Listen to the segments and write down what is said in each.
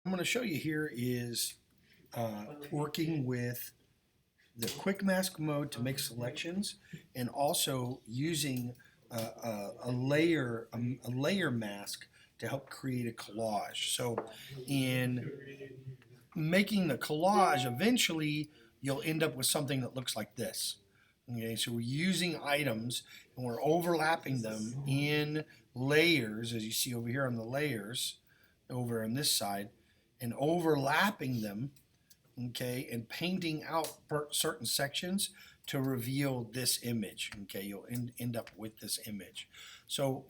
I'm going to show you here is working with the quick mask mode to make selections, and also using a layer mask to help create a collage. So in making the collage, eventually you'll end up with something that looks like this. Okay, so we're using items and we're overlapping them in layers, as you see over here on the layers, over on this side, and overlapping them, okay, and painting out certain sections to reveal this image. Okay, you'll end up with this image. So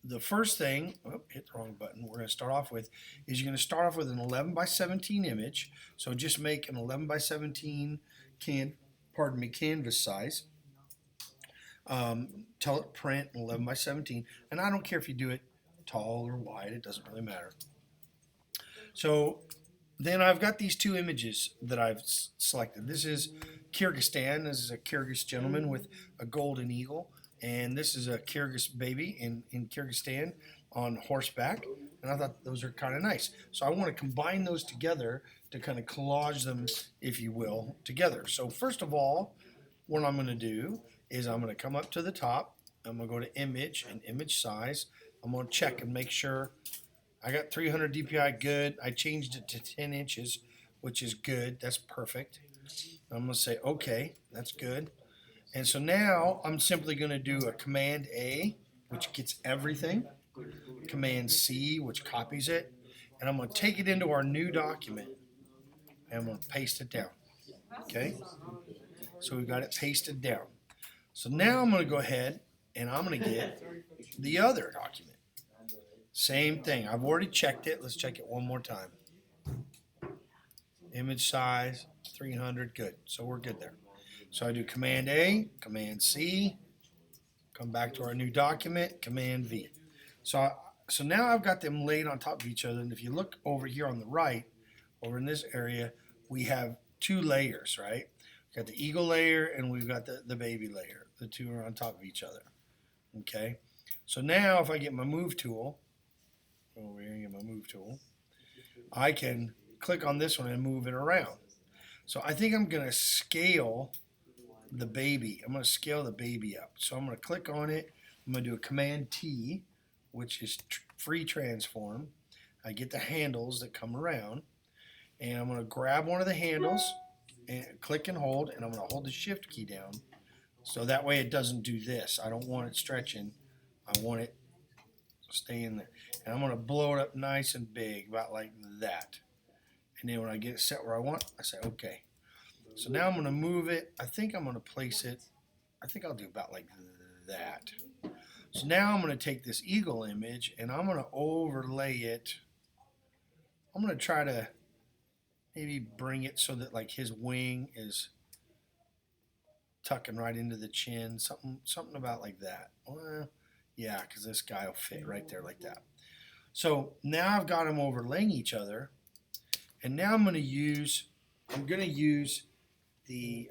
the first thing, hit the wrong button, we're going to start off with is you're going to start off with an 11 by 17 image. So just make an 11 by 17 canvas size. Tell it print 11 by 17, and I don't care if you do it tall or wide, it doesn't really matter. So then I've got these two images that I've selected. This is Kyrgyzstan. This is a Kyrgyz gentleman with a golden eagle, and this is a Kyrgyz baby in Kyrgyzstan on horseback, and I thought those are kind of nice. So I want to combine those together to kind of collage them, if you will, together. So first of all, what I'm going to do is I'm going to come up to the top. I'm going to go to image and image size. I'm going to check and make sure I got 300 DPI, good. I changed it to 10 inches, which is good. That's perfect. I'm going to say, okay, that's good. And so now I'm simply going to do a Command A, which gets everything. Command C, which copies it. And I'm going to take it into our new document, and I'm going to paste it down. Okay? So we've got it pasted down. So now I'm going to go ahead and I'm going to get the other document. Same thing. I've already checked it. Let's check it one more time. Image size, 300, good. So we're good there. So I do Command A, Command C, come back to our new document, Command V. So now I've got them laid on top of each other, and if you look over here on the right, over in this area, we have two layers, right? We've got the eagle layer and we've got the baby layer. The two are on top of each other. Okay. So now if I get my move tool, over here and get my move tool, I can click on this one and move it around. So I think I'm going to scale the baby. I'm going to scale the baby up. So I'm going to click on it. I'm going to do a Command T, which is free transform. I get the handles that come around, and I'm going to grab one of the handles and click and hold, and I'm going to hold the shift key down so that way it doesn't do this. I don't want it stretching. I want it staying there. And I'm going to blow it up nice and big, about like that. And then when I get it set where I want, I say okay. So now I'm going to move it. I think I'm going to place it, I think I'll do about like that. So now I'm going to take this eagle image and I'm going to overlay it. I'm going to try to maybe bring it so that like his wing is tucking right into the chin, something about like that. Well, yeah, because this guy will fit right there like that. So now I've got them overlaying each other, and now I'm going to use the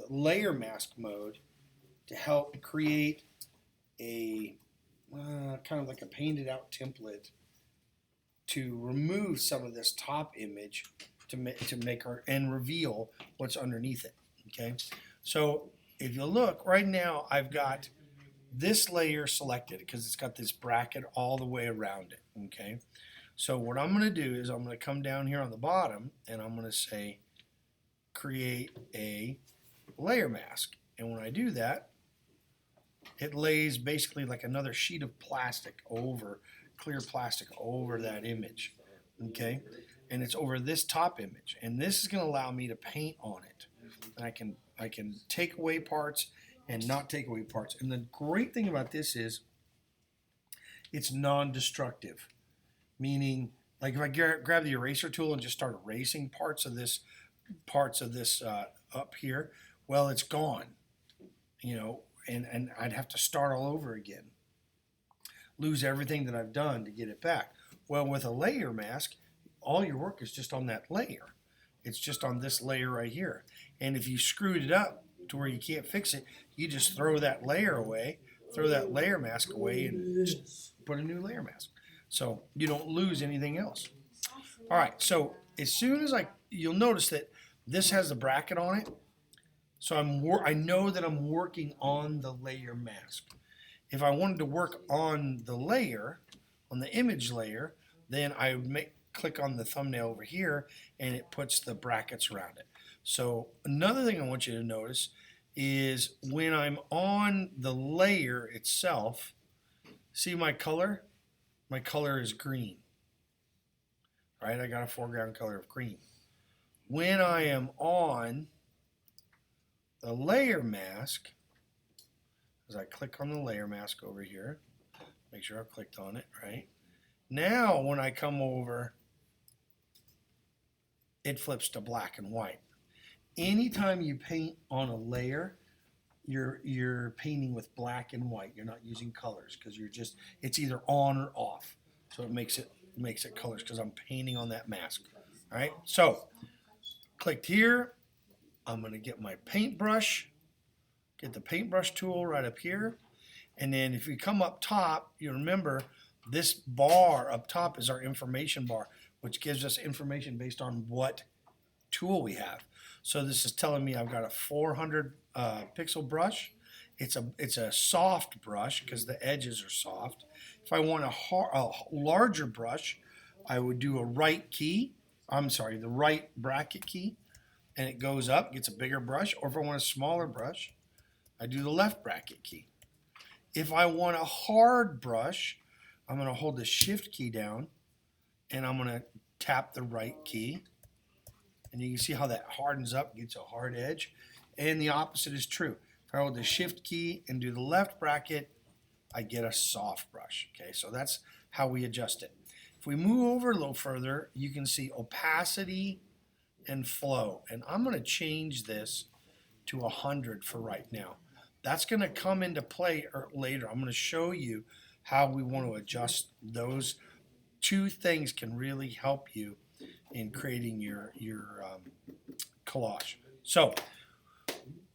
layer mask mode to help create a kind of like a painted out template to remove some of this top image to make our and reveal what's underneath it. Okay, so if you look right now, I've got this layer selected because it's got this bracket all the way around it. Okay, so what I'm going to do is I'm going to come down here on the bottom and I'm going to say create a layer mask, and when I do that, it lays basically like another sheet of plastic over, clear plastic over that image. Okay, and it's over this top image, and this is going to allow me to paint on it. And I can take away parts and not take away parts. And the great thing about this is it's non-destructive, meaning like if I grab the eraser tool and just start erasing parts of this up here, well, it's gone, and I'd have to start all over again, lose everything that I've done to get it back. Well, with a layer mask, all your work is just on that layer. It's just on this layer right here. And if you screwed it up to where you can't fix it, you just throw that layer away, throw that layer mask away, and just put a new layer mask. so you don't lose anything else. All right, so as soon as you'll notice that this has the bracket on it, so I know that I'm working on the layer mask. If I wanted to work on the layer, on the image layer, then I would click on the thumbnail over here and it puts the brackets around it. So another thing I want you to notice is when I'm on the layer itself, see my color? My color is green, right? I got a foreground color of green. When I am on the layer mask, as I click on the layer mask over here, make sure I've clicked on it, right? Now when I come over, it flips to black and white. Anytime you paint on a layer, you're painting with black and white. You're not using colors because it's either on or off. So it makes it colors because I'm painting on that mask. All right. So clicked here. I'm going to get my paintbrush. Get the paintbrush tool right up here. And then if you come up top, you remember this bar up top is our information bar, which gives us information based on what tool we have. So this is telling me I've got a 400 pixel brush. It's a soft brush because the edges are soft. If I want a larger brush, I would do the right bracket key, and it goes up, gets a bigger brush. Or if I want a smaller brush, I do the left bracket key. If I want a hard brush, I'm going to hold the shift key down and I'm going to tap the right key. And you can see how that hardens up, gets a hard edge. And the opposite is true. If I hold the shift key and do the left bracket, I get a soft brush. Okay, so that's how we adjust it. If we move over a little further, you can see opacity and flow. And I'm going to change this to 100 for right now. That's going to come into play later. I'm going to show you how we want to adjust those. Two things can really help you in creating your collage. So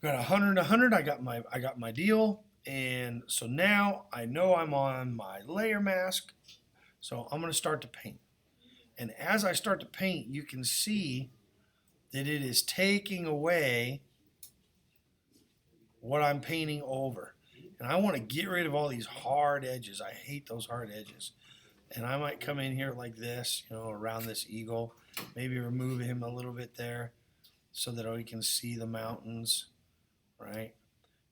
got 100 100. I got my deal, and so now I know I'm on my layer mask. So I'm going to start to paint. And as I start to paint, you can see that it is taking away what I'm painting over. And I want to get rid of all these hard edges. I hate those hard edges. And I might come in here like this, around this eagle, maybe remove him a little bit there so that we can see the mountains, right?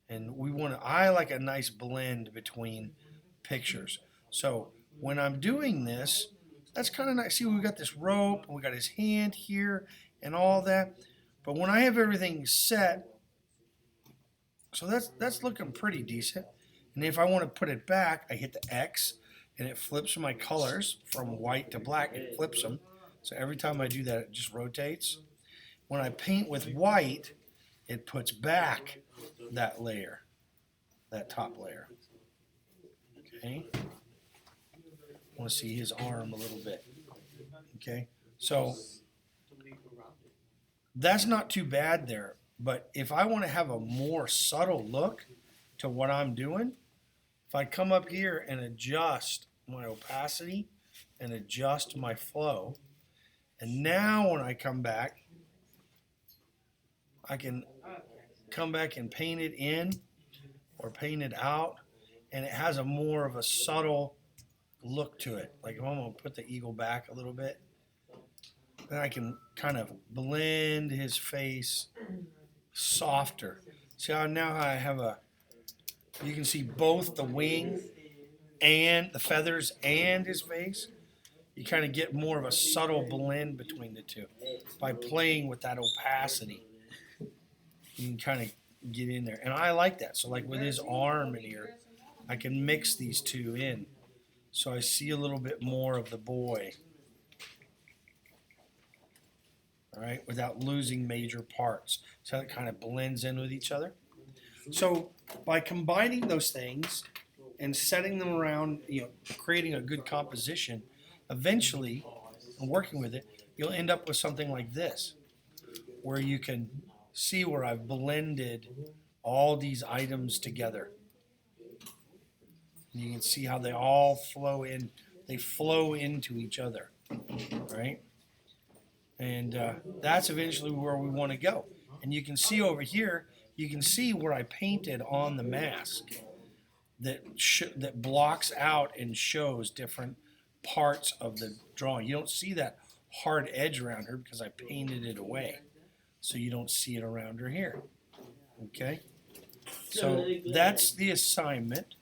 And I like a nice blend between pictures. So when I'm doing this, that's kind of nice. See, we've got this rope, and we got his hand here and all that. But when I have everything set, so that's looking pretty decent. And if I want to put it back, I hit the X and it flips my colors from white to black. It flips them. So every time I do that, it just rotates. When I paint with white, it puts back that layer, that top layer. Okay. I want to see his arm a little bit. Okay. So that's not too bad there. But if I want to have a more subtle look to what I'm doing, if I come up here and adjust my opacity and adjust my flow, and now when I come back, I can come back and paint it in or paint it out, and it has a more of a subtle look to it. Like if I'm going to put the eagle back a little bit, then I can kind of blend his face softer. See how now I have you can see both the wing and the feathers and his face. You kind of get more of a subtle blend between the two by playing with that opacity. You can kind of get in there, and I like that. So like with his arm in here, I can mix these two in, so I see a little bit more of the boy. All right, without losing major parts. So it kind of blends in with each other. So by combining those things and setting them around, creating a good composition, eventually, and working with it, you'll end up with something like this, where you can see where I've blended all these items together. You can see how they all flow in they flow into each other, right? And that's eventually where we want to go. And you can see over here, you can see where I painted on the mask that blocks out and shows different parts of the drawing. You don't see that hard edge around her because I painted it away. So you don't see it around her here. Okay? So that's the assignment.